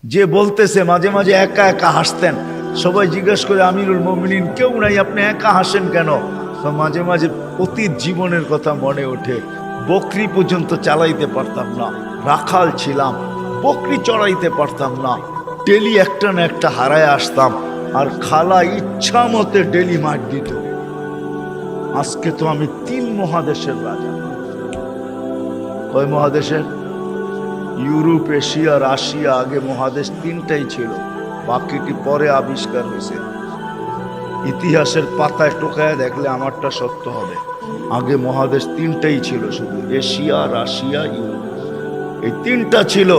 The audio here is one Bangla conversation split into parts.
যে বলতেছে মাঝে মাঝে একা একা হাসতেন, সবাই জিজ্ঞেস করে আমিরুল মুমিনিন কেউ নাই, আপনি একা হাসেন কেন? তো মাঝে মাঝে অতীত জীবনের কথা মনে ওঠে। বকরি পর্যন্ত চালাইতে পারতাম না, রাখাল ছিলাম, বকরি চড়াইতে পারতাম না, ডেলি একটা না একটা হারায় আসতাম, আর খালা ইচ্ছা মতে ডেলি মার দিত। আজকে তো আমি 3 মহাদেশের রাজা। কয় মহাদেশের? Europe, Asia, Russia. আগে মহাদেশ 3টাই ছিল, বাকিটি পরে আবিষ্কার হয়েছে। ইতিহাসের পাতায় টোকায় দেখলে আমারটা সত্য হবে। আগে মহাদেশ 3টাই ছিল, শুধু এশিয়া, রাশিয়া, ইউরোপ, এই 3টা ছিল।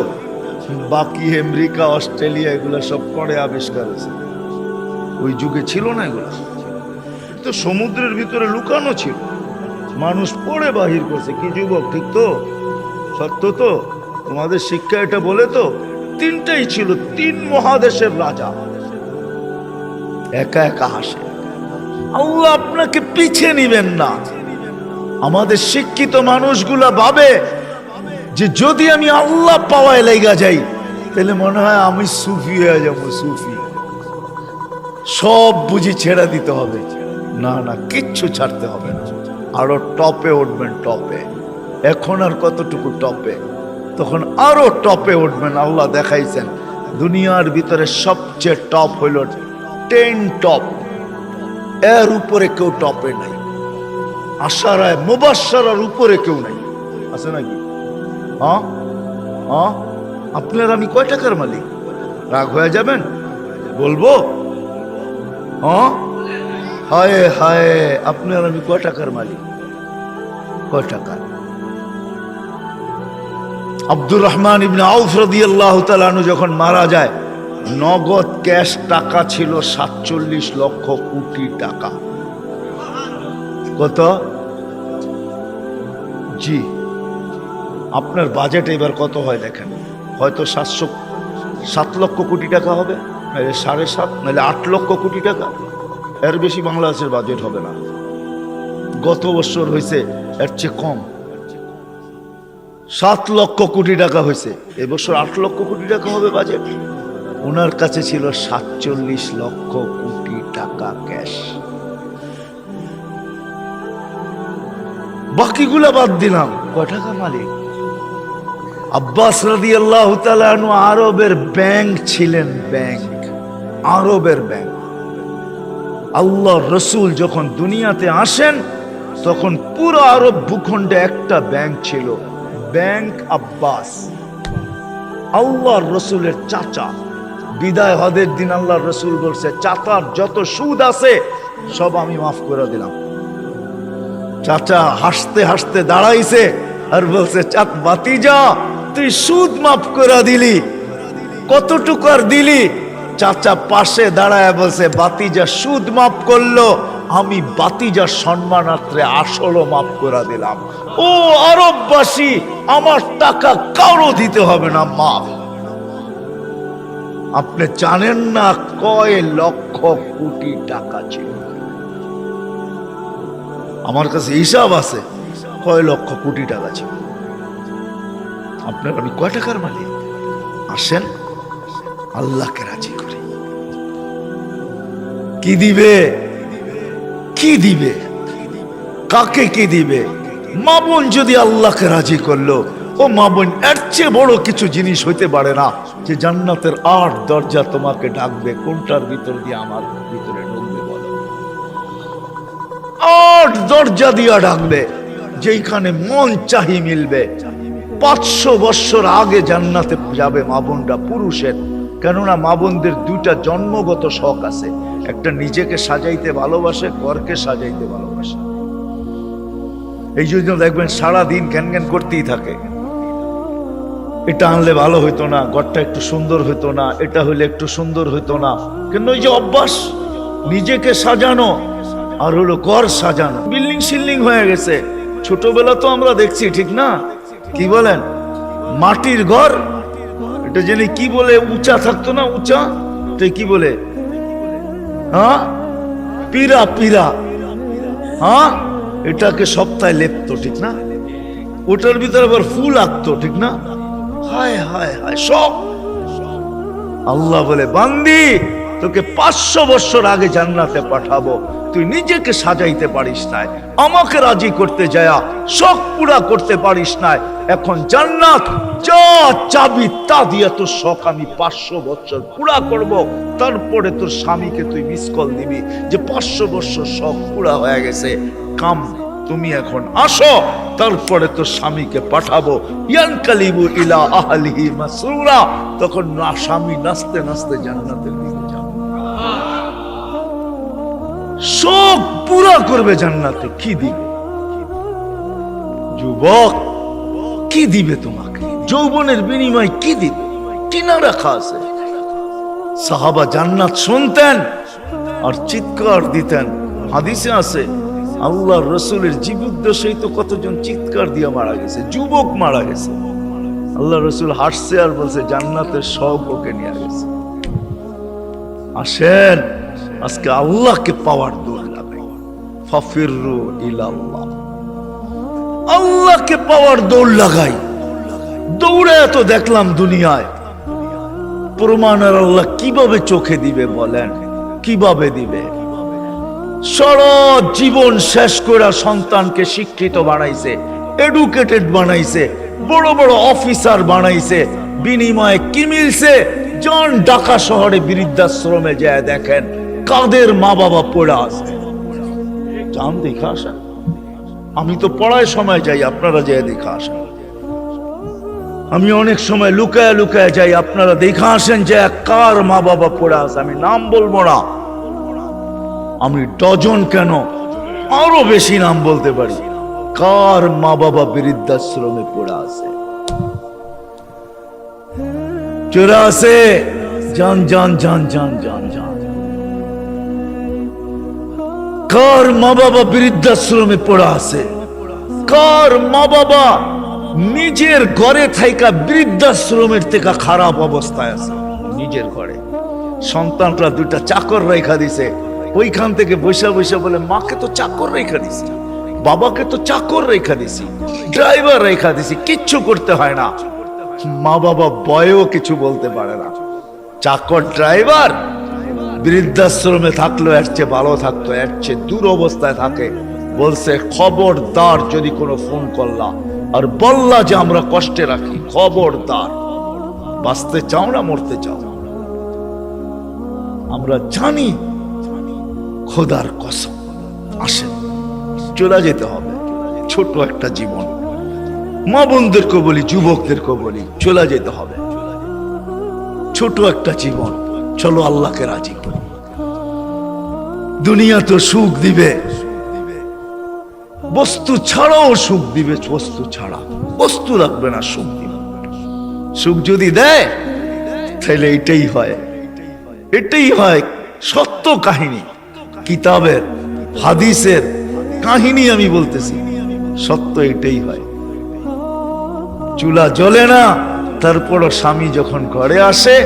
বাকি আমেরিকা, অস্ট্রেলিয়া এগুলো সব পরে আবিষ্কার হয়েছে। ওই যুগে ছিল না এগুলো, তো সমুদ্রের ভিতরে লুকানো ছিল, মানুষ পড়ে বাহির করছে। কি যুবক, ঠিক তো? সত্য তো? তোমাদের শিক্ষা এটা বলে তো 3টাই ছিল, 3 মহাদেশের রাজা। একা একা হাসে। আল্লাহ আপনাকে পিছিয়ে নিবেন না। আমাদের শিক্ষিত মানুষগুলা ভাবে যে যদি আমি আল্লাহ পাওয়ায় লেগা যাই তাহলে মনে হয় আমি সুফি হয়ে যাবো। সুফি সব বুঝি ছেড়ে দিতে হবে। না না, কিচ্ছু ছাড়তে হবে না, আরো টপে উঠবেন। টপে এখন আর কতটুকু টপে, তখন আরো টপে উঠবেন। আল্লাহ দেখাইছেন দুনিয়ার ভিতরে সবচেয়ে টপ হইল 10 টপ, এর উপরে কেউ টপে নাই। আশারায় মুবাশশারার উপরে কেউ নাই, আছে নাকি? হ্যাঁ হ্যাঁ, আপনার আমি কয় টাকার মালিক? রাগ হয়ে যাবেন? বলবো? হ্যাঁ, হায় হায়, আপনার আমি কয় টাকার মালিক? কয় টাকা? আব্দুর রহমান ইবনে আউফ রাদিয়াল্লাহু তাআলা আনহু যখন মারা যায়, নগদ ক্যাশ টাকা ছিল 47 লক্ষ কোটি টাকা। কত? জি, আপনার বাজেট এবার কত হয় দেখেন। হয়তো 7 লক্ষ কোটি টাকা হবে, নাহলে 7.5, নাহলে 8 লক্ষ কোটি টাকা। এর বেশি বাংলাদেশের বাজেট হবে না। গত বছর হয়েছে এর চেয়ে কম, 7 লক্ষ কোটি টাকা হয়েছে। এবছর 8 লক্ষ কোটি টাকা হবে বাজেট। ওনার কাছে ছিল 47 লক্ষ কোটি টাকা ক্যাশ। বাকিগুলা বাদ দিলাম, কয় টাকা মালিক? আব্বাস রাদিয়াল্লাহু তাআলা আনহু আরবের ব্যাংক ছিলেন, ব্যাংক, আরবের ব্যাংক। আল্লাহ রসুল যখন দুনিয়াতে আসেন তখন পুরো আরব ভূখণ্ডে একটা ব্যাংক ছিল, ব্যাংক আব্বাস। আল্লাহ রসুলের চাচা। বিদায় হজের দিন আল্লাহ রসুল বলছে, চাচার যত সুদ আছে সব আমি মাফ করে দিলাম। চাচা হাসতে হাসতে দাঁড়াইছে আর বলছে, চাঁদ বাতিজা তুই সুদ মাফ করে দিলি, কতটুকু আর দিলি? চাচা পাশে দাঁড়ায় বলছে, বাতিজা সুদ মাফ করলো, আমি বাতিজার সম্মানার্থে আসলও মাফ করে দিলাম। ও আরববাসী, আমার টাকা কারো দিতে হবে না, মাফ। আপনি জানেন না কয় লক্ষ কোটি টাকা ছিল? আমার কাছে হিসাব আছে কয় লক্ষ কোটি টাকা ছিল। আপনার আমি কয় টাকার মালিক? আসেন আল্লাহকে রাজি করি। কি দিবে? কি দিবে? কাকে কি দিবে? মা বোন যদি আল্লাহকে রাজি করলো, ও মা বোন, এর চেয়ে বড় কিছু জিনিস হইতে পারে না যে জান্নাতের 8 দরজা তোমাকে ডাকবে। কোনটার ভিতর দিয়ে আমার ভিতরে ঢুকবে বলো? 8 দরজা দিয়া ডাকবে, যেখানে মন চাহি মিলবে। 500 বছর আগে জান্নাতে যাবে মা বোনরা, পুরুষের। কেননা মা বোনদের 2টা জন্মগত শখ আছে, একটা নিজেকে সাজাইতে ভালোবাসে, ঘরকে সাজাইতে ভালোবাসে। এই জন্য দেখবেন সারাদিন জ্ঞান জ্ঞান করতেই থাকে, এটা আনলে ভালো হইতো না, ঘরটা একটু সুন্দর হইতো না, এটা হইলে একটু সুন্দর হইতো না। কেন? ওই যে অভ্যাস, নিজেকে সাজানো আর হলো ঘর সাজানো। বিল্ডিং শিল্ডিং হয়ে গেছে। ছোটবেলা তো আমরা দেখছি, ঠিক না? কি বলেন? মাটির ঘর, এটা জেনে কি বলে, উঁচা থাকতো না, উঁচা, এটা কি বলে? হ্যাঁ, পিরা, পিরা। হ্যাঁ, এটাকে সপ্তাহে লেপতো, ঠিক না? ওটার ভিতরে আবার ফুল আঁকতো, ঠিক না? হায় হায় হায়, সব আল্লাহ বলে, বান্দি তোকে 500 বছর আগে জান্নাতে পাঠাবো, তুই নিজেকে সাজাইতে পারিস নাই, আমাকে রাজি করতে যায়া শখ পুরা করতে পারিস নাই। এখন জান্নাত যা চাবি তা দিয়ে তোর শখ আমি 500 বছর পুরা করব। তারপরে তোর স্বামীকে তুই মিস কল দিবি যে 500 বছর শখ পুরা হয়ে গেছে, কাম তুমি এখন আসো। তারপরে তোর স্বামীকে পাঠাবো, ইয়ানকালিবু ইলা আহলিহি মাসরুরা। তখন না স্বামী নাচতে নাচতে জান্নাতের দিকে যাবে, শোক পুরা করবে জান্নাতে। কি দিবে যুবক, কি দিবে তোমাকে? যৌবনের বিনিময় কি দিবে? কিনা রাখা আছে। সাহাবা জান্নাত শুনতেন আর চিৎকার দিতেন। হাদিসে আছে আল্লাহ রসুলের জীবদ্দশায় তো কতজন চিৎকার দিয়ে মারা গেছে, যুবক মারা গেছে। আল্লাহ রসুল হাসছে আর বলছে জান্নাতের সব ওকে নিয়ে গেছে। আসেন আজকে আল্লাহকে পাওয়ার দৌড় লাগাই, ফাফিরু ইলাল্লাহ। আল্লাহকে পাওয়ার দৌড় লাগাই। দৌড়ে এত দেখলাম দুনিয়ায়, প্রমাণের আল্লাহ কিভাবে চোখে দিবে বলেন? কিভাবে দিবে? সারা জীবন শেষ করে সন্তানকে শিক্ষিত বানাইছে, এডুকেটেড বানাইছে, বড় বড় অফিসার বানাইছে, বিনিময়ে কি মিলছে? জন ঢাকা শহরে বৃদ্ধাশ্রমে যায় দেখেন কাদের মা বাবা পড়ে আছে। যান দেখে আসেন। আমি তো পড়ায় সময় যাই, আপনারা যায় দেখে আসেন। আমি অনেক সময় লুকায় লুকায় যাই, আপনারা দেখে আসেন যে কার মা বাবা পড়ে আছে। আমি নাম বলবো না, আমি ডজন কেন আরো বেশি নাম বলতে পারি, কার মা বাবা বৃদ্ধাশ্রমে পড়ে আছে। চোরা আছে, জান জান জান জান জান জান। কার মা বাবা বৃদ্ধাশ্রমে পড়ে আছে? কার মা বাবা নিজের ঘরে থাইকা বৃদ্ধাশ্রমের থেকে খারাপ অবস্থায় আছে? নিজের ঘরে সন্তানরা দুইটা চাকর রেখা দিছে, ওইখান থেকে বসে বসে বলে মাকে তো চাকর রেখা দিছি, বাবাকে তো চাকর রেখা দিছি, ড্রাইভার রেখা দিছি, কিচ্ছু করতে হয় না। মা বাবা বয়েও কিছু বলতে পারে না। চাকর ড্রাইভার বৃদ্ধাশ্রমে থাকলো এর চেয়ে ভালো থাকতো, এর চেয়ে দূর অবস্থায় থাকে। বলছে খবরদার যদি কোনো ফোন করলা আর বললা যে আমরা কষ্টে রাখি, খবরদার। বাঁচতে চাও না মরতে চাও? আমরা জানি খোদার কসম। আসেন চলে যেতে হবে, ছোট একটা জীবন। মা বোনদেরকে বলি, যুবকদেরকে বলি, চলে যেতে হবে। ছোট একটা জীবন, চলো আল্লাহকে রাজি করি। দুনিয়া তো সুখ দিবে, বস্তু ছাড়াও সুখ দিবে। বস্তু ছাড়া বস্তু রাখবে না, সুখ দিবে। সুখ যদি দেয় তাহলে এটাই হয়, এটাই হয় সত্য কাহিনী। কিতাবের হাদিসের কাহিনী আমি বলতেছি, সত্য এটাই হয়। চুলা জ্বলে না, তারপরও স্বামী যখন ঘরে আসে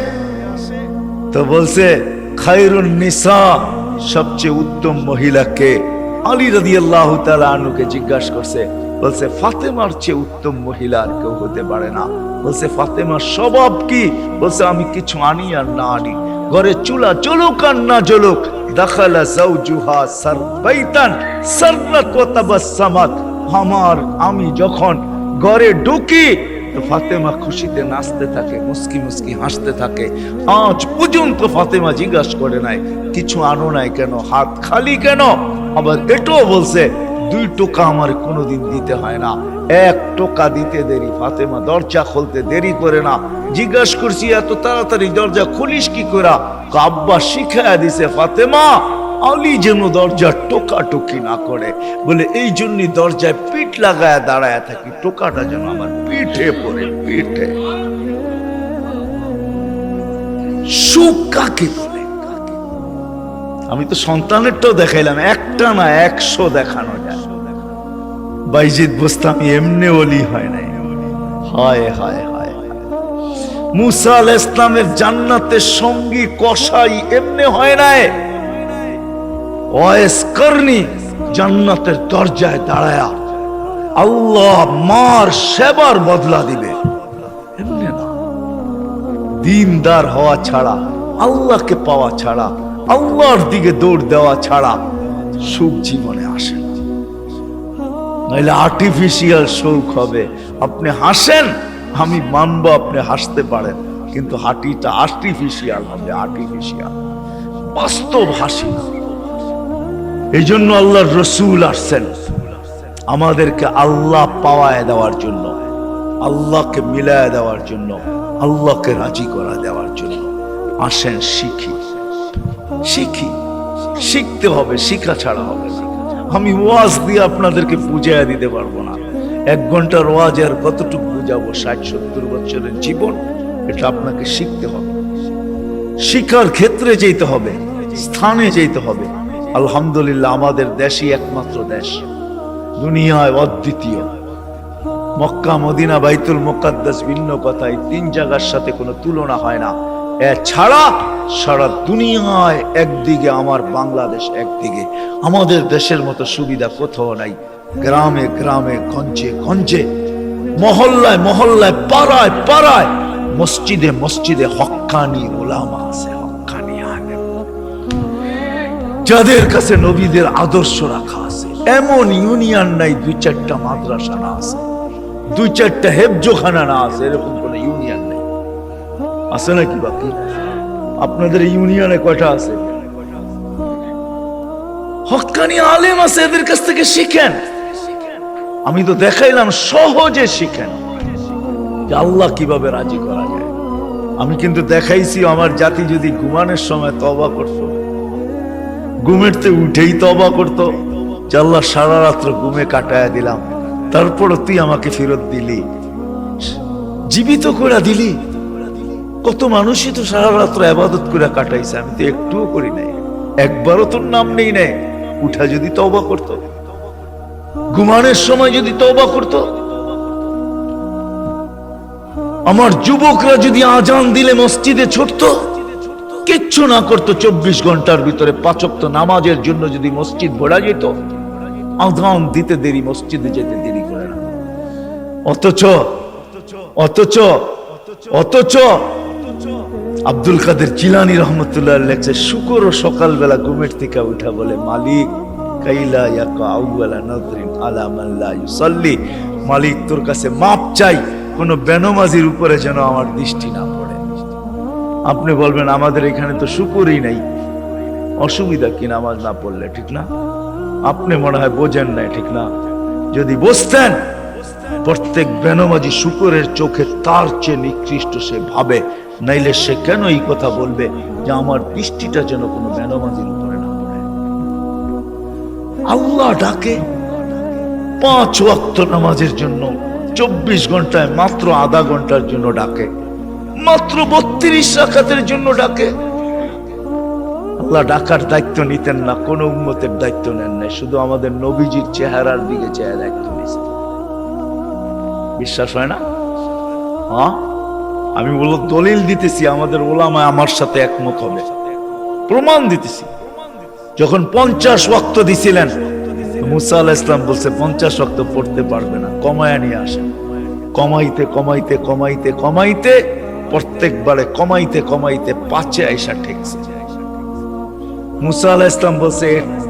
তো বলছে খায়রুন নিসা, সবচেয়ে উত্তম মহিলাকে? আলী রাদিয়াল্লাহু তাআলা আনহুকে জিজ্ঞাসা করছে, বলছে ফাতেমার চেয়ে উত্তম মহিলা আর কেউ হতে পারে না। বলছে ফাতেমার স্বভাব কি? বলছে আমি কিছু আনি আর না আনি, ঘরে চুলা জ্বলুক আর না জ্বলুক, দাখালা যাওজুহা সারবাইতান সাররাত ওয়া তাবাসসামাত। আমি যখন ঘরে ঢুকি তো ফাতেমা খুশিতে নাচতে থাকে, মুস্কি মুস্কি হাসতে থাকে। আজ পর্যন্ত ফাতেমা জিজ্ঞাসা করে নাই কিছু আনো নাই কেন, হাত খালি কেন। আবার এটাও বলছে 2 টোকা আমার কোনোদিন দিতে হয় না, 1 টোকা দিতে দেরি। ফাতেমা দরজা খুলতে দেরি করে না। জিজ্ঞাসা করছি এত তাড়াতাড়ি দরজা খুলিস কি করে? আব্বা শিখায়া দিছে ফাতেমা আলী যেন দরজা টোকাটুকি না করে, বলে এই জন্যই দরজায় পিঠ লাগায় দাঁড়ায় থাকি, টোকাটা যেন আমার পিঠে পড়ে। পিঠে সুখ কাকে বলে? আমি তো সন্তানেরটাও দেখাইলাম, একটা না 100 দেখানো যায়। বাইজিদ বোস্তামি এমনি ওলি হয় নাই। হায় হায় হায়, মুসা আলাইহিস সালামের জান্নাতের সঙ্গী কসাই এমনি হয় নাই। ওয়াইস করনি জান্নাতের দরজায় দাঁড়ায়া আল্লাহ মার সেবার বদলা দিবে, এমনি না। দিনদার হওয়া ছাড়া, আল্লাহকে পাওয়া ছাড়া, আল্লাহর দিকে দৌড় দেওয়া ছাড়া সুখ জীবনে আসে না। নাহলে আর্টিফিশিয়াল সুখ হবে। আপনি হাসেন, আমি মানবো আপনি হাসতে পারেন, কিন্তু হাঁটিটা আর্টিফিশিয়াল হবে, আর্টিফিশিয়াল, বাস্তব হাসি না। এই জন্য আল্লাহর রসুল আসছেন আমাদেরকে আল্লাহ পাওয়ায় দেওয়ার জন্য, আল্লাহকে মিলায় দেওয়ার জন্য, আল্লাহকে রাজি করা দেওয়ার জন্য। আসেন শিখি, শিখি, শিখতে হবে, শিখা ছাড়া হবে না। আমি ওয়াজ দিয়ে আপনাদেরকে বুঝাইয়া দিতে পারবো না। 1 ঘন্টার ওয়াজ আর কতটুকু বুঝাবো? 60-70 বছরের জীবন, এটা আপনাকে শিখতে হবে। শিক্ষার ক্ষেত্রে যেতে হবে, স্থানে যেতে হবে। আলহামদুলিল্লাহ, আমাদের দেশই একমাত্র দেশ, দুনিয়ায় অদ্বিতীয়। মক্কা, মদিনা, বাইতুল মুকাদ্দাস ভিন্ন কথা, এই 3 জায়গার সাথে কোনো তুলনা হয় না। এছাড়া সারা দুনিয়ায় একদিকে আমার বাংলাদেশ, একদিকে আমাদের দেশের মতো সুবিধা কোথাও নাই। গ্রামে গ্রামে, গঞ্জে গঞ্জে, মহল্লায় মহল্লায়, পাড়ায় পাড়ায়, মসজিদে মসজিদে হক্কানি উলামা আছে, হক্কানি আলেম, যাদের কাছে নবীদের আদর্শ রাখা আছে। এমন ইউনিয়ন নাই 2-4টা মাদ্রাসা না আছে, 2-4টা হেফজোখানা না আছে, এরকম কোন ইউনিয়ন নেই। আছে নাকি? বাকি আপনাদের ইউনিয়নে কয়টা আছে? হক্কানি আলেম আছে, এদের কাছ থেকে শিখেন। আমি তো দেখাইলাম, সহজে শিখেন যে আল্লাহ কিভাবে রাজি করা যায়। আমি কিন্তু দেখাইছি আমার জাতি যদি ঘুমানোর সময় তওবা করত, ঘুমেরতে উঠেই তওবা করত যে আল্লাহ সারা রাত্র ঘুমে কাটায়া দিলাম, তারপরও তুই আমাকে ফেরত দিলি, জীবিত করে দিলি। কত মানুষই তো সারা রাত্র ইবাদত করে কাটাইছে, আমি তো একটুও করি নাই, একবারও তোর নাম নেই নাই। উঠা যদি তওবা করত, ঘুমানোর সময় যদি তওবা করত, আমার যুবকরা যদি আজান দিলে মসজিদে ছুটত, কিচ্ছু না করতো, 24 ঘন্টার ভিতরে 5 ওয়াক্ত নামাজের জন্য যদি মসজিদ ভরা যেত, আজান দিতে দেরি, মসজিদে যেতে দেরি করে না। অথচ অথচ অথচ আব্দুল কাদের জিলানী রহমতুল্লাহ লেখছে, শুকরও সকালবেলা ঘুমের থেকে উঠা বলে, মালিক কাইলা ইয়াকা আউয়ালা নাযরিন আলা মান লা ইউসাল্লি, মালিক তোর কাছে মাপ চাই, কোন বেনমাজির উপরে যেন আমার দৃষ্টি না পড়ে। আপনি বলবেন আমাদের এখানে তো শুকরই নাই, অসুবিধা কি নামাজ না পড়লে? ঠিক না? আপনি মনে হয় বোঝেন নাই, ঠিক না? যদি বুঝতেন, প্রত্যেক বেনমাজি শুকরের চোখে তার চেয়ে নিকৃষ্ট সে ভাবে, নাইলে সে কেন এই কথা বলবে যে আমার দৃষ্টিটা যেন কোনো বেনমাজির উপরে না পড়ে। আল্লাহ ডাকে 5 ওয়াক্ত নামাজের জন্য, 24 ঘন্টায় মাত্র আধা ঘন্টার জন্য ডাকে, মাত্র 32 রাকাতের জন্য ডাকে। আল্লাহ ডাকার দায়িত্ব নিতেন না, কোন উম্মতের দায়িত্ব নেন নাই, শুধু আমাদের নবীজির চেহারার দিকে চেয়ে দায়িত্ব নিয়েছেন। বিশ্বাস হয় না? হ্যাঁ, আমি বললো দলিল দিতেছি, আমাদের ওলামায়ে আমার সাথে একমত হবে, প্রমাণ দিতেছি। যখন 50 ওয়াক্ত দিছিলেন, মুসা আলাইহিস সালাম বলছে 50 ওয়াক্ত পড়তে পারবে না, কমায়া নিয়ে আসেন। কমাইতে কমাইতে কমাইতে কমাইতে প্রত্যেকবারে কমাইতে কমাইতে 5-এ আইসা ঠেকছে। মুসা আলাইহিস সালাম বলছে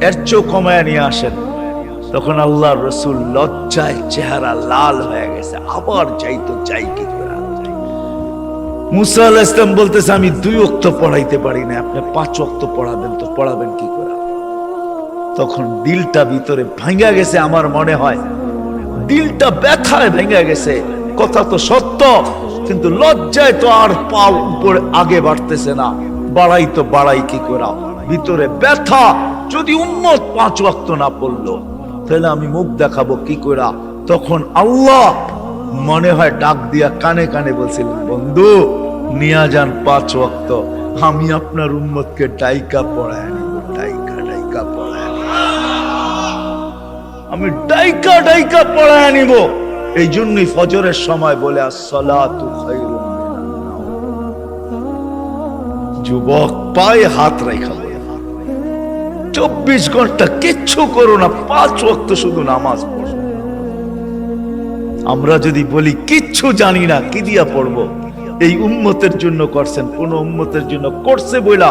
এর চেয়েও কমায়া নিয়ে আসেন। তখন আল্লাহর রাসূল লজ্জায় চেহারা লাল হয়ে গেছে, আবার যাইতো চাই কি করে। মুসা আলাইহিস সালাম বলতেছে আমি 2 ওয়াক্ত পড়াইতে পারি না, আপনি 5 ওয়াক্ত পড়াবেন, তো পড়াবেন কি করে? তখন দিলটা ভিতরে ভাঙা গেছে, আমার মনে হয় দিলটা ব্যথায় ভেঙে গেছে। কথা তো সত্য, কিন্তু লজ্জায় তো আর পা উপরে আগে বাড়তেছে না, বাড়াই তো বাড়াই কি করে, ভিতরে ব্যথা। যদি উম্মত 5 ওয়াক্ত না পড়লো, তাহলে আমি মুখ দেখাবো কি করে? তখন আল্লাহ মনে হয় ডাক দিয়া কানে কানে বলছিলেন, বন্ধু নিয়া যান 5 ওয়াক্ত, আমি আপনার উম্মতকে ডাইকা পড়ায় নিব, ডাইকা ডাইকা পড়ায়, আমি ডাইকা ডাইকা পড়ায় নিব। এই জন্যই ফজরের সময় বলে আসসালাতু খায়রুম মিনান নাওম। যুবক পায়ে হাত রাখা বলে 24 ঘন্টা কিচ্ছু করো না, 5 ওয়াক্ত শুধু নামাজ পড়ো। আমরা যদি বলি কিচ্ছু জানি না, কি দিয়া পড়বো? এই উম্মতের জন্য করছেন, কোন উম্মতের জন্য করছে বইলা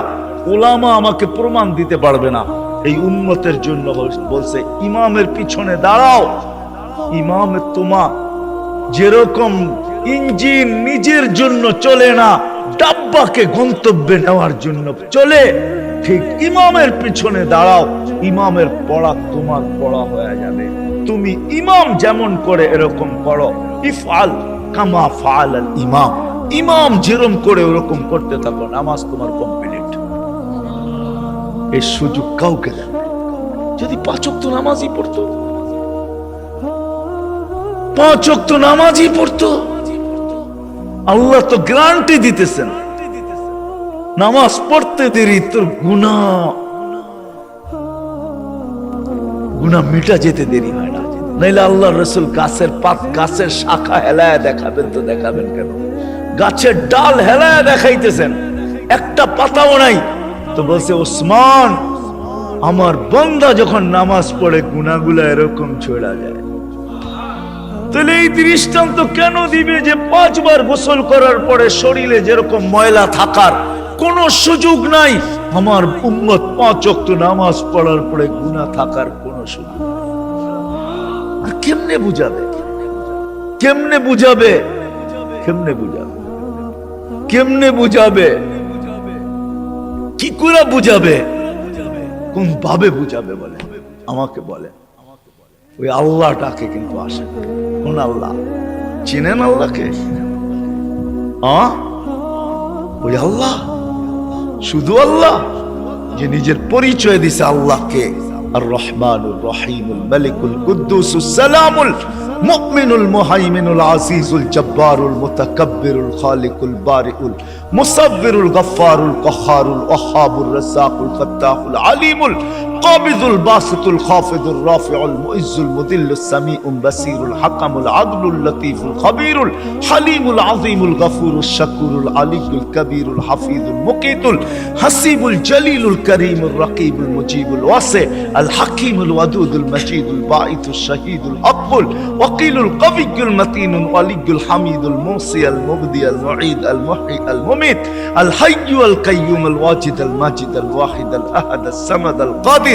উলামা আমাকে প্রমাণ দিতে পারবে না। এই উম্মতের জন্য বলছে ইমামের পিছনে দাঁড়াও। ইমামে তোমা যেরকম ইঞ্জিন নিজের জন্য চলে না, ডাব্বাকে গন্তব্যে নেওয়ার জন্য চলে, ঠিক ইমামের পিছনে দাঁড়াও। ইমামের পড়া তোমার পড়া হয়ে যাবে। তুমি ইমাম যেমন করে এরকম করো। ইফআল কামা ফাআলাল ইমাম, ইমাম যেরকম করে ওরকম করতে থাকো, নামাজ তোমার কমপ্লিট। এই সুযোগ কাউকে দেন। যদি 5 ওয়াক্ত নামাজই পড়তো, 5 ওয়াক্ত নামাজই পড়তো, আল্লাহ তো গ্যারান্টি দিতেছেন নামাজ পড়তে দেরি তোর গুনাহ মিটা যেতে দেরি হয় না। নাইলে আল্লাহ রসুল গাছের শাখা হেলায় দেখাবেন তো দেখাবেন কেন? গাছের ডাল হেলায় দেখাইতেছেন, একটা পাতাও নাই, তো বলছে ওসমান আমার বান্দা যখন নামাজ পড়ে গুনাহগুলা এরকম ছড়া যায়। তাহলে এই দৃষ্টান্ত কেন দিবে যে 5 বার গোসল করার পরে শরীরে যেরকম ময়লা থাকার কোন সুযোগ নাই, আমার উম্মত 5 ওয়াক্ত নামাজ পড়ার পরে গুনাহ থাকার কোন সুযোগ নাই? আর কেমনে বুঝাবে? কেমনে বুঝাবে? কেমনে বুঝাবে? কেমনে বুঝাবে? কি করে বুঝাবে? কোন ভাবে বুঝাবে বলে? আমাকে বলে। ওই আল্লাহটাকে কিন্তু আসে। কোন আল্লাহ? চিনেন আল্লাহকে? ওই আল্লাহ, শুধু আল্লাহ যে নিজের পরিচয় দিছে আল্লাহকে আর রহমানুর রহিমুল মালিকুল কুদ্দুসুস সালামুল মুমিনুল মুহাইমিনুল আজিজুল জব্বারুল মুতাকাব্বিরুল খালিকুল বারিউল মুসাব্বিরুল গফফারুল কহ্হারুল ওয়াহ্হাবুর রাজ্জাকুল ফাত্তাহুল আলিমুল কাবিদুল বাসিতুল খাফিদুর রাফিউল মুইজ্জুল মুদিল্লুস সামিউল বাসিরুল হাকামুল আদলুল লতীফুল খবীরুল হালিমুল আযীমুল গফুরুশ শাকুরুল আলিয়ুল কবীরুল হাফিজুল মুকিতুল হাসিবুল জলিলুল করিমুর রকিবুল মুজিবুল ওয়াসি আল হাকিমুল ওয়াদুদুল মজিদুল বাঈতুশ শাহীদুল আকবুল ওয়াকিলুল কবিয়ুল মতিনুল ওয়ালিয়ুল হামিদুল মুসি আল মুবদি আল মুঈদ আল মুহয়ি আল মুমিত আল হাইয়্যু আল কাইয়্যুম আল ওয়াজিদ আল মাজিদ আল ওয়াহিদ আল আহাদ আল সামাদ আল কাদির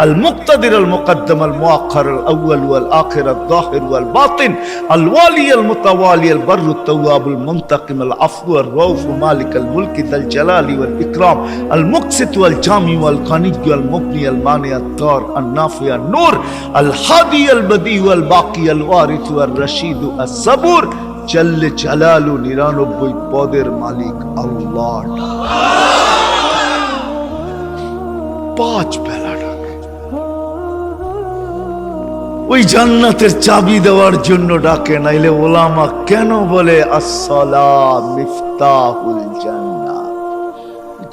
المقتدر المقدم المؤخر الأول والآخر الظاهر والباطن الوالي المتوالي البر التواب المنتقم العفو الرؤوف مالك الملك ذا الجلال والإكرام المقسط والجامع والغني والمغني المانع الضار النافع النور الهادي البديع والباقي الوارث والرشيد الصبور جل جلاله 99 পদের মালিক আল্লাহ। 5 বেলা ওই জান্নাতের চাবি দেওয়ার জন্য ডাকে। নাইলে ওলামা কেন বলে আসসালাহ মিফতাহুল জান্নাহ?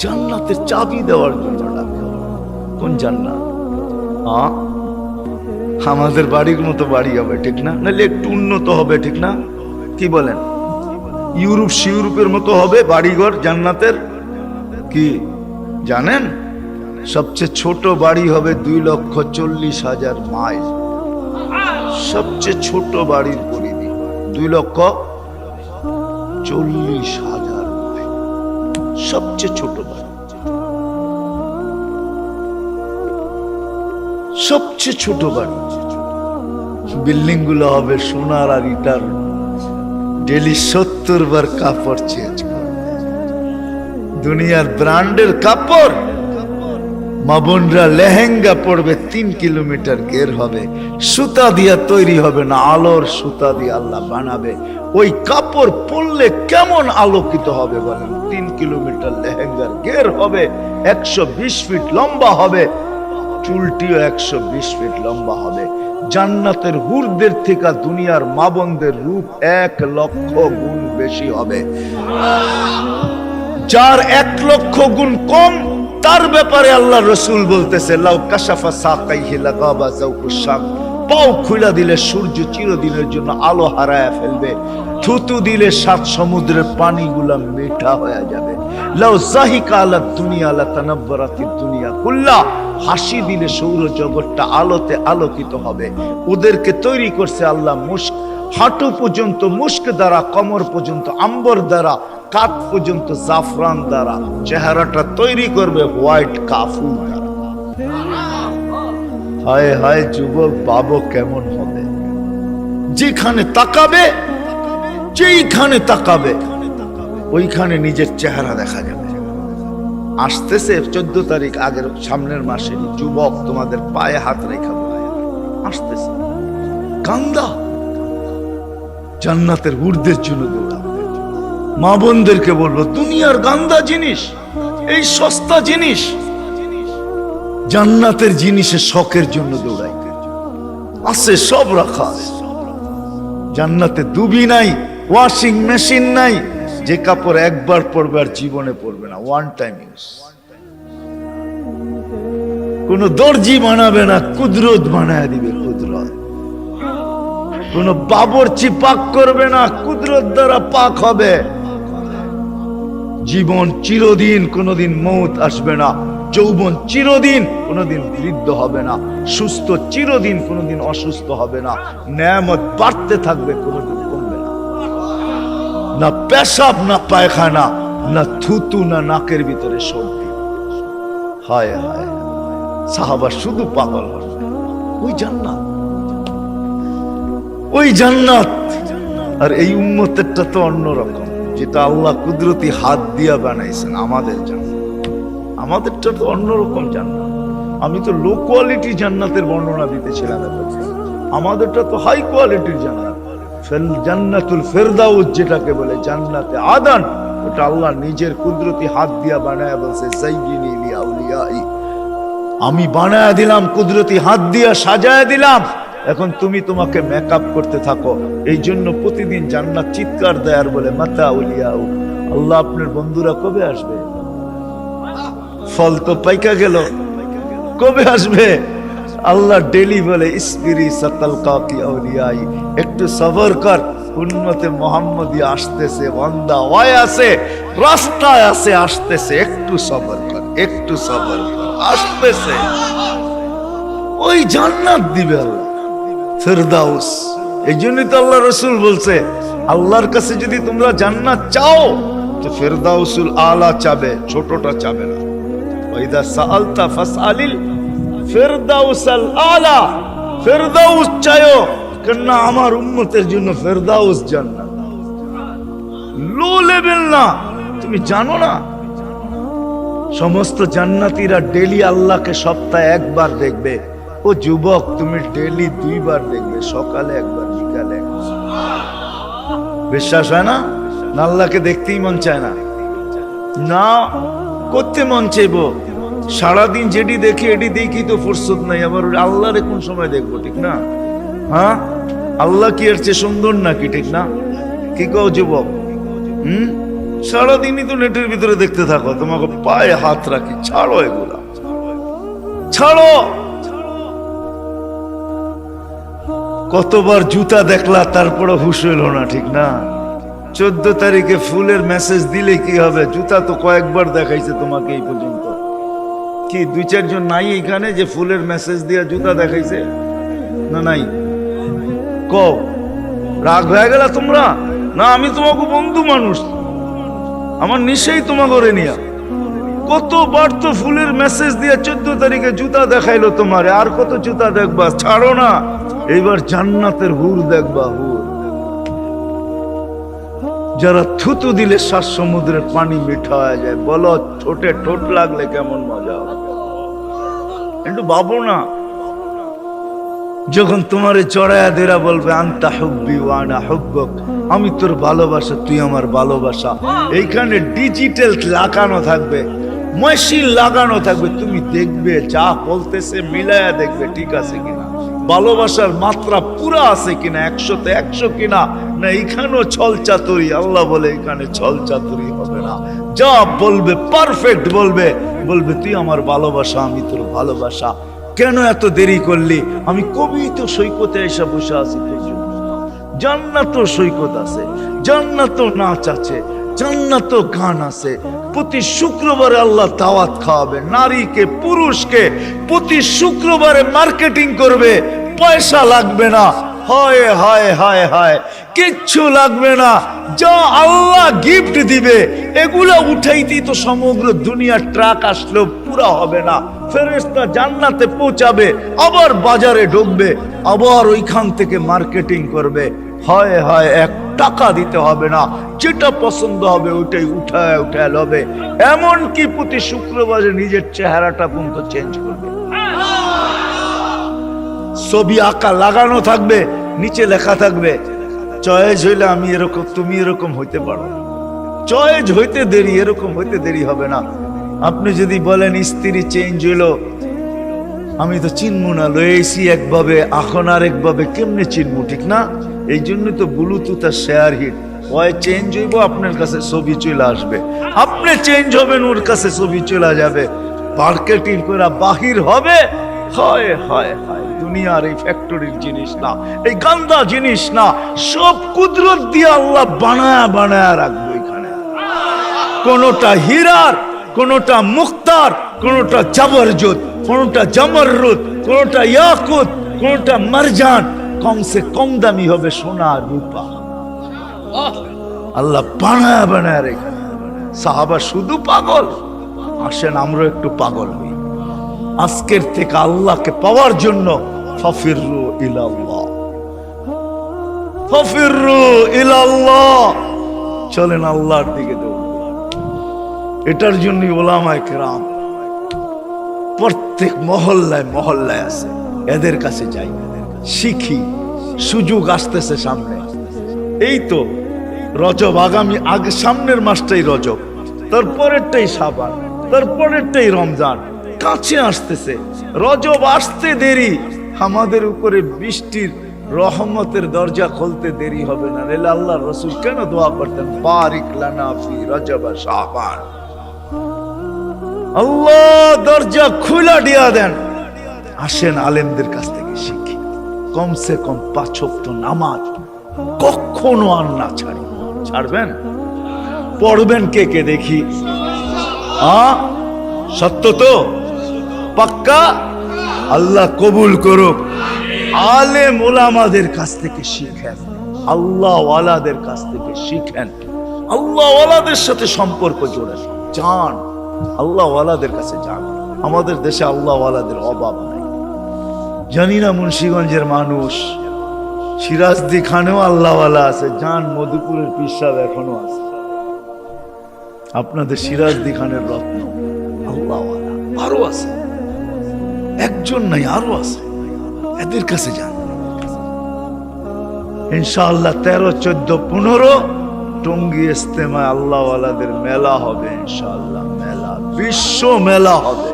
জান্নাতের চাবি দেওয়ার জন্য ডাকে। কোন জান্নাত? আমাদের বাড়ির মতো বাড়ি হবে, ঠিক না? নাইলে একটু উন্নত হবে, ঠিক না? কি বলেন? ইউরোপের মতো হবে বাড়িঘর জান্নাতের। কি জানেন? সবচেয়ে ছোট বাড়ি হবে 2,40,000 মাইল। সবচেয়ে ছোট বাড়ির পরিধি 2,40,000 মাইল। সবচেয়ে ছোট বাড়ি, সবচেয়ে ছোট বাড়ি। বিল্ডিং গুলো হবে সোনার আর ইটার। ডেলি 70 বার কাপড় চেঞ্জ করে। দুনিয়ার ব্র্যান্ডের কাপড়। মা বোনরা লেহেঙ্গা পড়বে 3 কিলোমিটার ঘের হবে, সুতা দিয়া তৈরি হবে না, আলোর সুতা দিয়ে আল্লাহ বানাবে। ওই কাপড় পরলে কেমন আলোকিত হবে বলেন? 3 কিলোমিটার লেহেঙ্গার ঘের হবে, 120 ফিট লম্বা হবে, চুলটিও 120 ফিট লম্বা হবে। জান্নাতের হুরদের থেকে দুনিয়ার মা বোনদের রূপ 1 লক্ষ গুণ বেশি হবে। যার 1 লক্ষ গুণ কম, তার ব্যাপারে আল্লাহ রসুল বলতেছে লাউ কাশাফা সাকাইহি লাগাবা যাওকুশ শামস, পাও খুলে দিলে সূর্য চিরদিনের জন্য আলো হারায় ফেলবে। থুতু দিলে 7 সমুদ্রের পানিগুলা মিঠা হয়ে যাবে। লাউ যাহিকা আলা দুনিয়া লাতানাব্বারাতিদ দুনিয়া কুল্লা, হাসি দিলে সৌরজগৎটা আলোতে আলোকিত হবে। ওদেরকে তৈরি করছে আল্লাহ মুস্ক, হাঁটু পর্যন্ত মুস্ক দ্বারা, কোমর পর্যন্ত আম্বর দ্বারা, কাত পর্যন্ত জাফরান দ্বারা, চেহারাটা তৈরি করবে হোয়াইট কাফুর দ্বারা। হায় হায় যুবক, বাবু কেমন হবে? যেখানে তাকাবে, যেইখানে তাকাবে ওইখানে নিজের চেহারা দেখা যাবে। আসতেছে 14 তারিখ, আগের সামনের মাসে যুবক তোমাদের পায়ে হাত রেখা আসতেছে। কান্দা জান্নাতের ঊর্ধ্বের জন্য দৌড়াবে। মা বোনদেরকে বলবো, দুনিয়ার গান্দা জিনিস, এই সস্তা জিনিস, জান্নাতের জিনিসের শখের জন্য দৌড়াই আছে, সব রাখা আছে। জান্নাতে দুবি নাই, ওয়াশিং মেশিন নাই, যে কাপড় একবার পরবে আর জীবনে পরবে না, ওয়ান টাইম ইউজ। কোন দর্জি বানাবে না, কুদরত বানায় দিবে, কুদরত। কোন বাবরচি পাক করবে না, কুদরত দ্বারা পাক হবে। জীবন চিরদিন, কোনদিন মৌত আসবে না। যৌবন চিরদিন, কোনদিন বৃদ্ধ হবে না। সুস্থ চিরদিন, কোনদিন অসুস্থ হবে না। নেয়ামত বাড়তে থাকবে, কোনদিন কমবে না। না পেশাব, না পায়খানা, না থুতু, না নাকের ভিতরে সর্দি। হায় হায়, সাহাবা শুধু পাগল হবে। ওই জান্নাত, ওই জান্নাত। আর এই উম্মতেরটা তো অন্যরকম, যেটা আল্লাহ কুদরতি হাত দিয়া বানাইছেন আমাদের জন্য। আমাদেরটা তো অন্যরকম জান্নাত। আমি তো লো কোয়ালিটি জান্নাতের বর্ণনা দিতেছিলাম, আমাদেরটা তো হাই কোয়ালিটির জান্নাত। জান্নাতুল ফেরদাউস যেটাকে বলে, জান্নাতে আদান, ওটা আল্লাহ নিজের কুদরতি হাত দিয়া বানায় বলছে, যায়্যিনি লিআউলিয়াই, আমি বানায় দিলাম, কুদরতি হাত দিয়া সাজায় দিলাম। এখন তুমি তোমাকে মেকআপ করতে থাকো। এই জন্য প্রতিদিন জান্নাত চিৎকার দেয় আর বলে, মাতা উলিয়াউ, আল্লাহ আপনার বন্ধুরা কবে আসবে? ফল তো পাইকা গেল, কবে আসবে? আল্লাহ ডেলি বলে, ইসবিরি সাতালকা কি আউলিয়াই, একটু সবর কর, উম্মতে মুহাম্মদী আসতেছে, বান্দা ওই আছে, রাস্তায় আছে, আসতেছে, একটু সবর কর, একটু সবর কর, আসতেছে। ওই জান্নাত দিবে আল্লাহ, ফেরদাউস। এই জন্যই তো আল্লাহ রাসূল বলছে, আল্লাহর কাছে যদি তোমরা জান্নাত চাও তো ফেরদাউসুল আলা চাবে, ছোটটা চাবে না। ওয়াইদা সাআলতা ফাসআলিল ফেরদাউসাল আলা, ফেরদাউস চাইও, কেন আমার উম্মতের জন্য ফেরদাউস জান্নাত, লো লেভেল না। তুমি জানো না, সমস্ত জান্নাতীরা ডেলি আল্লাহকে সপ্তাহে একবার দেখবে। ও যুবক, তুমি ডেলি 2 বার দেখবে, সকালে একবার, বিকালে একবার। বিশ্বাস হয় না? আল্লাহকে দেখতেই মন চায় না, না করতে মন চাইব। সারাদিন যেটি দেখি এটি দেখি তো ফুরসত নাই, আবার আল্লাহরে কোন সময় দেখবো, ঠিক না? হ্যাঁ, আল্লাহ কি এর চেয়ে সুন্দর নাকি, ঠিক না? কি কও যুবক? সারাদিনই তো নেটের ভিতরে দেখতে থাকো, তোমাকে পায়ে হাত রাখি, ছাড়ো এগুলা, ছাড়ো। কতবার জুতা দেখলা, তারপরে হুশ হইল না, ঠিক না? 14 তারিখে ফুলের মেসেজ দিলে কি হবে? জুতা তো কয়েকবার দেখাইছে তোমাকে এই পর্যন্ত। কি 2-4 জন নাই এখানে যে ফুলের মেসেজ দিয়া জুতা দেখাইছে? না নাই? কও, রাগ হয়ে গেল তোমরা? না, আমি তোমাকে বন্ধু মানুষ, আমার নিশ্চয়ই তোমাকে করে নিয়া। কতবার তো ফুলের মেসেজ দিয়ে 14 তারিখে জুতা দেখাইলো তোমারে, আর কত জুতা দেখবা? ছাড়ো না, এইবার জান্নাতের হুর দেখবা, হুর। যারা থুতু দিলে 7 সমুদ্রের পানি মিঠা হয়ে যায়। বলো, ঠোঁটে ঠোঁট লাগলে কেমন মজা হবে, একটু ভাবো না। যখন তোমারে চড়াইয়া দেরা বলবে, আনতা হুব্বি ওয়া আনা হুব্বুক, আমি তোর ভালোবাসা, তুই আমার ভালোবাসা। এইখানে ডিজিটাল লাগানো থাকবে, মেশিন লাগানো থাকবে, তুমি দেখবে, যা বলতেছে মিলায়া দেখবে ঠিক আছে কিনা, ভালোবাসার মাত্রা পুরা আছে কিনা, 100-তে 100 কিনা, না এখানেও ছল চাতুরি। আল্লাহ বলে, এখানে ছল চাতুরি হবে না, যা বলবে পারফেক্ট বলবে। বলবে, তুই আমার ভালোবাসা, আমি তোর ভালোবাসা। কেন এত দেরি করলি? আমি কবি তো সৈকতে এসে বসে আছি তোর জন্য। জান্নাত সৈকত আছে, জান্নাত নাচ আছে, জান্নাত গান আছে। প্রতি শুক্রবারে আল্লাহ দাওয়াত খাওয়াবে নারীকে, পুরুষকে। প্রতি শুক্রবারে মার্কেটিং করবে, পয়সা লাগবে না। হায় হায় হায় হায়, কিচ্ছু লাগবে না, যা আল্লাহ গিফট দিবে এগুলা উঠাইতেই তো সমগ্র দুনিয়ার ট্রাক আসলেও পুরা হবে না। ফেরেশতা জান্নাতে পৌঁছাবে, আবার বাজারে ঢুকবে, আবার ওইখান থেকে মার্কেটিং করবে। হায় হায়, 1 টাকা দিতে হবে না, যেটা পছন্দ হবে ওইটাই উঠায় উঠায় লবে। এমনকি প্রতি শুক্রবারে নিজের চেহারাটা পর্যন্ত চেঞ্জ করবে। ছবি আঁকা লাগানো থাকবে, নিচে লেখা থাকবে চয়েস হইলে আমি এরকম, তুমি এরকম হইতে পারো। চয়েস হইতে দেরি, এরকম হইতে দেরি হবে না। আপনি যদি বলেন স্ত্রী চেঞ্জ হইলো, আমি তো চিনবো না, লয়েছি একভাবে এখন আর একভাবে, কেমনে চিনবো, ঠিক না? এই জন্য তো ব্লুটুথ আর শেয়ার হিট, ওই চেঞ্জ হইব, আপনার কাছে ছবি চলে আসবে, আপনি চেঞ্জ হবেন, ওর কাছে ছবি চলে যাবে, মার্কেটিং করে বাহির হবে। হায় হায় হায়, দুনিয়ার এই ফ্যাক্টরির জিনিস না, এই গান্দা জিনিস না, সব কুদরত দিয়ে আল্লাহ বানায়া বানায়া রাখবে এখানে। কোনটা হীরার, কোনটা মুক্তার, কোনটা জাবরজত, কোনটা জামররুদ, কোনটা ইয়াকুত, কোনটা মারজান, কমসে কম দামি হবে সোনা রূপা। আল্লাহ বানায়া বানায়া রেখে। সাহাবা শুধু পাগল, আসেন আমরা একটু পাগল হই। আজকের থেকে আল্লাহকে পাওয়ার জন্য ফাফিরু ইলাল্লাহ, ফাফিরু ইলাল্লাহ, চলেন আল্লাহর দিকে দৌড়। এটার জন্য ওলামায়ে কেরাম প্রত্যেক মহল্লায় মহল্লায় আছে, এদের কাছে যাই, শিখি। সুযোগ আসতেছে সামনে, এই তো রজব, আগামী আগে সামনের মাসটাই রজব, তারপরেরটাই শাবান, তারপরেরটাই রমজান, কাছে আসতেছে। রজব আসতে দেরি, আমাদের উপরে বৃষ্টির রহমতের দরজা খুলতে দেরি হবে না। রেলে আল্লাহ রসুল কেন দোয়া করতেন, বারিক লানা ফি রজব শাবান, আল্লাহ দরজা খুলা দিয়া দেন। আসেন আলেমদের কাছ থেকে শিখি, কমসে কম 5 ওয়াক্ত নামাজ কখনো আর না ছাড়ি। ছাড়বেন? পড়বেন কে কে দেখি? সত্য তো? পাক্কা? আল্লাহ কবুল করুক। আলেম ওলামাদের কাছ থেকে শিখেন, আল্লাহ ওয়ালাদের কাছ থেকে শিখেন, আল্লাহ ওয়ালাদের সাথে সম্পর্ক জোড়েন, যান আল্লাহ ওয়ালাদের কাছে যান। আমাদের দেশে আল্লাহ ওয়ালাদের অভাব নাই। জানি না মুন্সিগঞ্জের মানুষ, সিরাজদি খানেও আল্লাহ ওয়ালা আছে, যান মধুপুরের পীর সাহেব এখনো আছে। আপনাদের সিরাজদি খানের রত্ন আল্লাহ ওয়ালা আরো আছে, একজন নাই আরো আছে, এদের কাছে যান। ইনশাআল্লাহ 13, 14, 15 টঙ্গী ইস্তেমায় আল্লাহ ওয়ালাদের মেলা হবে ইনশাআল্লাহ, মেলা, বিশ্ব মেলা হবে।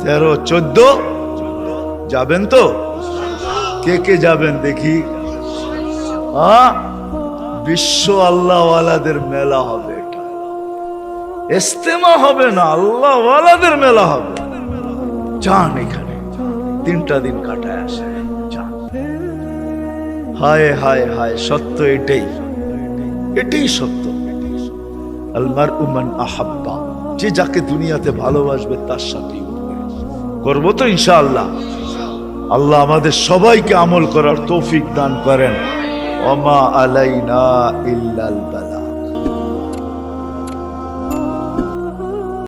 13, 14 যাবেন তো? কে কে যাবেন দেখি? বিশ্ব আল্লাহ ওয়ালাদের মেলা হবে, এটা ইস্তেমা হবে না, আল্লাহ ওয়ালাদের মেলা হবে। যান এখানে 3টা দিন কাটায় আসে, যান। হায় হায় হায়, সত্য এটাই, এটাই সত্য। আল মারউ মান আহাব্বা, যে যাকে দুনিয়াতে ভালোবাসবে তার সাথেই করবো তো ইনশাআল্লাহ। আল্লাহ আমাদের সবাইকে আমল করার তৌফিক দান করেন। ওমা আলাইনা ইল্লাল বালা।